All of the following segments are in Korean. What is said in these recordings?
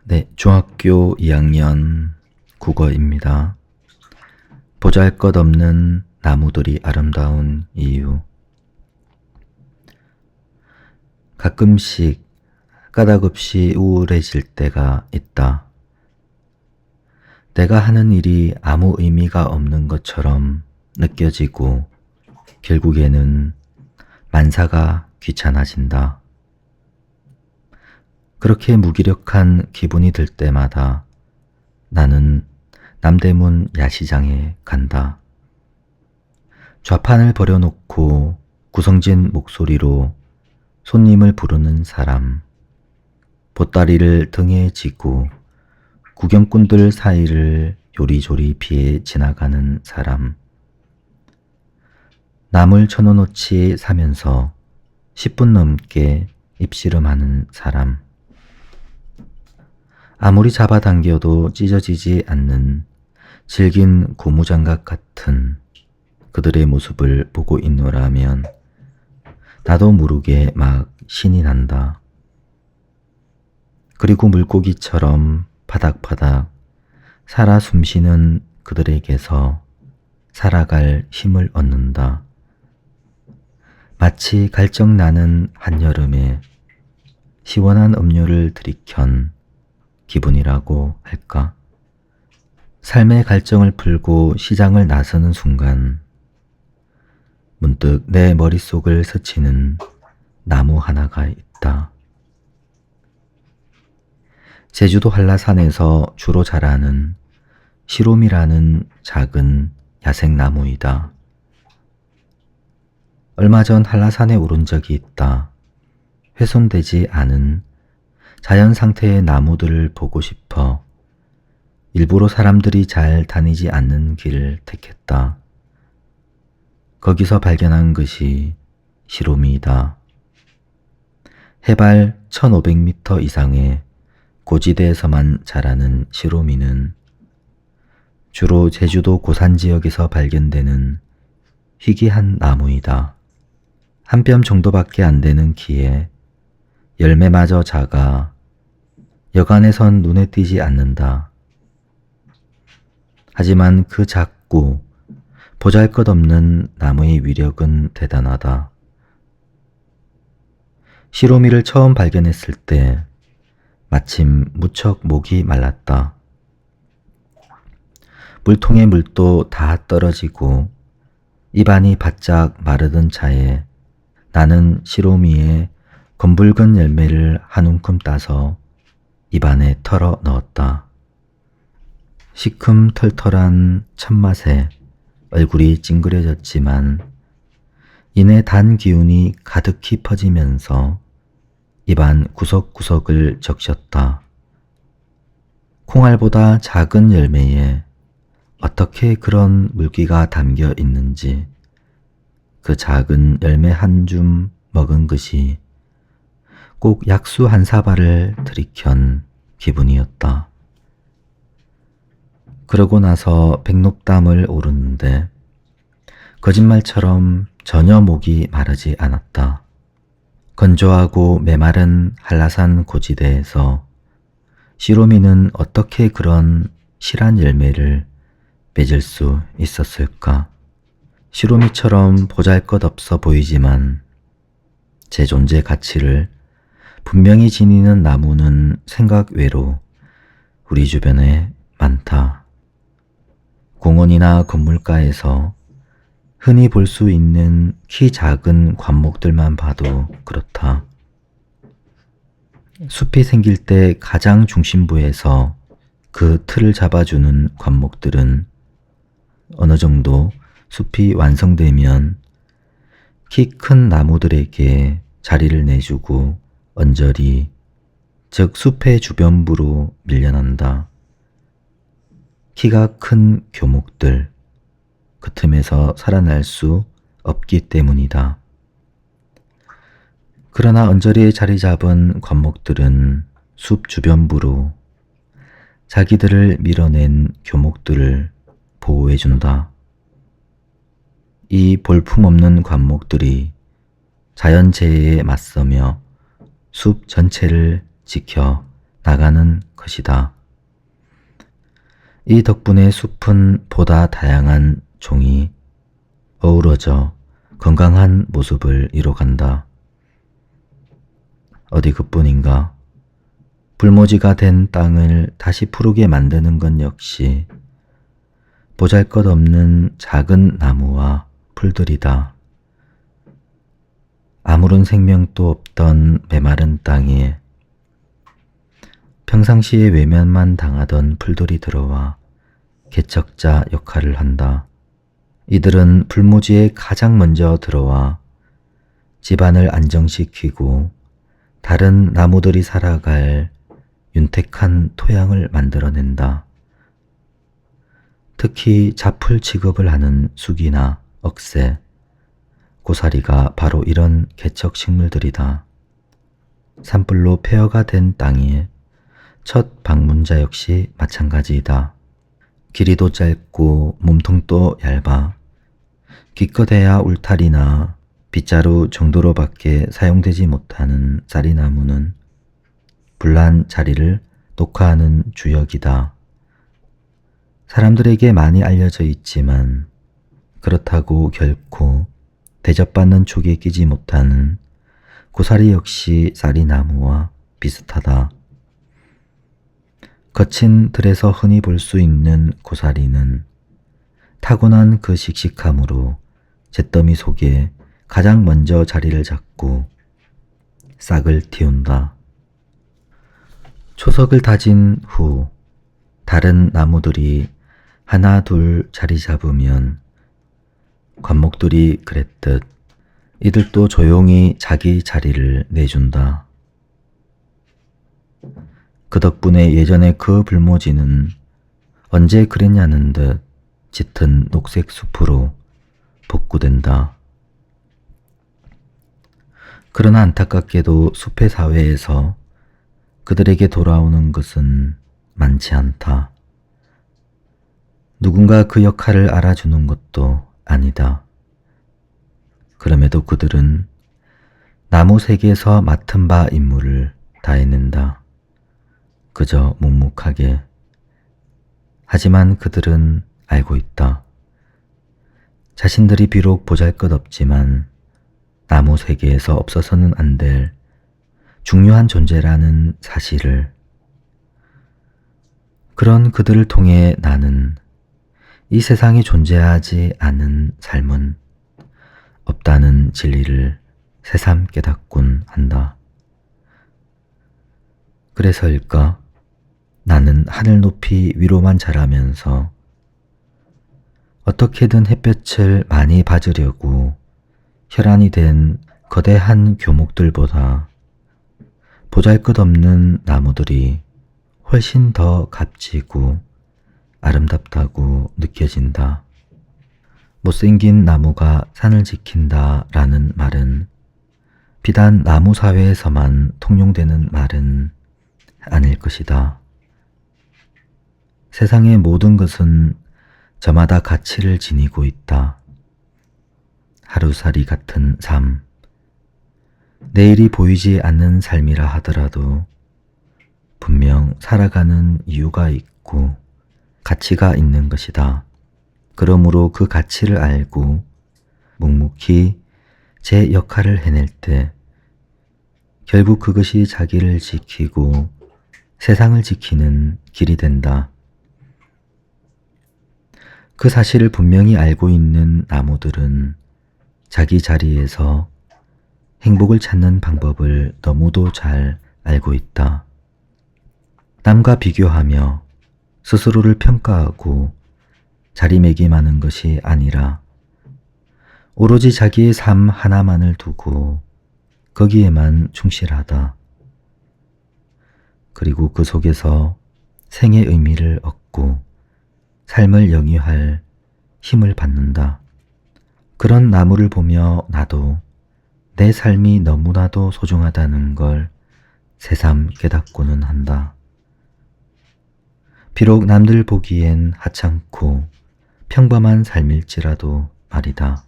네, 중학교 2학년 국어입니다. 보잘것없는 나무들이 아름다운 이유. 가끔씩 까닭없이 우울해질 때가 있다. 내가 하는 일이 아무 의미가 없는 것처럼 느껴지고 결국에는 만사가 귀찮아진다. 그렇게 무기력한 기분이 들 때마다 나는 남대문 야시장에 간다. 좌판을 버려놓고 구성진 목소리로 손님을 부르는 사람, 보따리를 등에 지고 구경꾼들 사이를 요리조리 피해 지나가는 사람, 남을 천원어치 사면서 10분 넘게 입씨름하는 사람, 아무리 잡아당겨도 찢어지지 않는 질긴 고무장갑 같은 그들의 모습을 보고 있노라면 나도 모르게 막 신이 난다. 그리고 물고기처럼 파닥파닥 살아 숨쉬는 그들에게서 살아갈 힘을 얻는다. 마치 갈증나는 한여름에 시원한 음료를 들이켠 기분이라고 할까? 삶의 갈증을 풀고 시장을 나서는 순간 문득 내 머릿속을 스치는 나무 하나가 있다. 제주도 한라산에서 주로 자라는 시롬이라는 작은 야생나무이다. 얼마 전 한라산에 오른 적이 있다. 훼손되지 않은 자연 상태의 나무들을 보고 싶어 일부러 사람들이 잘 다니지 않는 길을 택했다. 거기서 발견한 것이 시롬이다. 해발 1500m 이상의 고지대에서만 자라는 시롬이는 주로 제주도 고산 지역에서 발견되는 희귀한 나무이다. 한 뼘 정도밖에 안 되는 키에 열매마저 작아 여간에선 눈에 띄지 않는다. 하지만 그 작고 보잘것없는 나무의 위력은 대단하다. 시로미를 처음 발견했을 때 마침 무척 목이 말랐다. 물통의 물도 다 떨어지고 입안이 바짝 마르던 차에 나는 시로미의 검붉은 열매를 한 움큼 따서 입안에 털어 넣었다. 시큼털털한 첫맛에 얼굴이 찡그려졌지만 이내 단 기운이 가득히 퍼지면서 입안 구석구석을 적셨다. 콩알보다 작은 열매에 어떻게 그런 물기가 담겨 있는지 그 작은 열매 한 줌 먹은 것이 꼭 약수 한 사발을 들이켠 기분이었다. 그러고 나서 백록담을 오르는데 거짓말처럼 전혀 목이 마르지 않았다. 건조하고 메마른 한라산 고지대에서 시로미는 어떻게 그런 실한 열매를 맺을 수 있었을까? 시로미처럼 보잘것없어 보이지만 제 존재 가치를 분명히 지니는 나무는 생각 외로 우리 주변에 많다. 공원이나 건물가에서 흔히 볼 수 있는 키 작은 관목들만 봐도 그렇다. 숲이 생길 때 가장 중심부에서 그 틀을 잡아주는 관목들은 어느 정도 숲이 완성되면 키 큰 나무들에게 자리를 내주고 언저리, 즉 숲의 주변부로 밀려난다. 키가 큰 교목들, 그 틈에서 살아날 수 없기 때문이다. 그러나 언저리에 자리 잡은 관목들은 숲 주변부로 자기들을 밀어낸 교목들을 보호해준다. 이 볼품없는 관목들이 자연재해에 맞서며 숲 전체를 지켜 나가는 것이다. 이 덕분에 숲은 보다 다양한 종이 어우러져 건강한 모습을 이뤄간다. 어디 그뿐인가? 불모지가 된 땅을 다시 푸르게 만드는 것 역시 보잘것없는 작은 나무와 풀들이다. 아무런 생명도 없던 메마른 땅에 평상시에 외면만 당하던 풀들이 들어와 개척자 역할을 한다. 이들은 불모지에 가장 먼저 들어와 집안을 안정시키고 다른 나무들이 살아갈 윤택한 토양을 만들어낸다. 특히 잡풀 취급을 하는 쑥이나 억새, 고사리가 바로 이런 개척 식물들이다. 산불로 폐허가 된 땅에 첫 방문자 역시 마찬가지이다. 길이도 짧고 몸통도 얇아 기껏해야 울타리나 빗자루 정도로밖에 사용되지 못하는 쌀이나무는 불난 자리를 녹화하는 주역이다. 사람들에게 많이 알려져 있지만 그렇다고 결코 대접받는 촉에 끼지 못하는 고사리 역시 쌀이나무와 비슷하다. 거친 들에서 흔히 볼 수 있는 고사리는 타고난 그 씩씩함으로 잿더미 속에 가장 먼저 자리를 잡고 싹을 틔운다. 초석을 다진 후 다른 나무들이 하나 둘 자리 잡으면 관목들이 그랬듯 이들도 조용히 자기 자리를 내준다. 그 덕분에 예전에 그 불모지는 언제 그랬냐는 듯 짙은 녹색 숲으로 복구된다. 그러나 안타깝게도 숲의 사회에서 그들에게 돌아오는 것은 많지 않다. 누군가 그 역할을 알아주는 것도 아니다. 그럼에도 그들은 나무 세계에서 맡은 바 임무를 다해낸다. 그저 묵묵하게. 하지만 그들은 알고 있다. 자신들이 비록 보잘것없지만 나무 세계에서 없어서는 안 될 중요한 존재라는 사실을. 그런 그들을 통해 나는 이 세상에 존재하지 않은 삶은 없다는 진리를 새삼 깨닫곤 한다. 그래서일까? 나는 하늘 높이 위로만 자라면서 어떻게든 햇볕을 많이 받으려고 혈안이 된 거대한 교목들보다 보잘것없는 나무들이 훨씬 더 값지고 아름답다고 느껴진다. 못생긴 나무가 산을 지킨다 라는 말은 비단 나무 사회에서만 통용되는 말은 아닐 것이다. 세상의 모든 것은 저마다 가치를 지니고 있다. 하루살이 같은 삶, 내일이 보이지 않는 삶이라 하더라도 분명 살아가는 이유가 있고 가치가 있는 것이다. 그러므로 그 가치를 알고 묵묵히 제 역할을 해낼 때 결국 그것이 자기를 지키고 세상을 지키는 길이 된다. 그 사실을 분명히 알고 있는 나무들은 자기 자리에서 행복을 찾는 방법을 너무도 잘 알고 있다. 남과 비교하며 스스로를 평가하고 자리매김하는 것이 아니라 오로지 자기의 삶 하나만을 두고 거기에만 충실하다. 그리고 그 속에서 생의 의미를 얻고 삶을 영위할 힘을 받는다. 그런 나무를 보며 나도 내 삶이 너무나도 소중하다는 걸 새삼 깨닫고는 한다. 비록 남들 보기엔 하찮고 평범한 삶일지라도 말이다.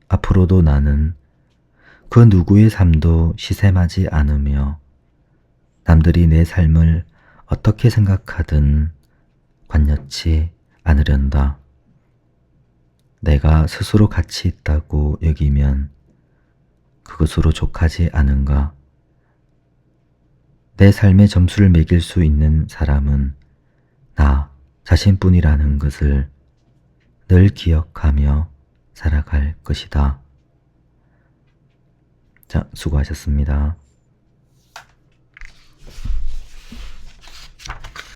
앞으로도 나는 그 누구의 삶도 시샘하지 않으며 남들이 내 삶을 어떻게 생각하든 관여치 않으련다. 내가 스스로 가치 있다고 여기면 그것으로 족하지 않은가? 내 삶의 점수를 매길 수 있는 사람은 나 자신뿐이라는 것을 늘 기억하며 살아갈 것이다. 자, 수고하셨습니다.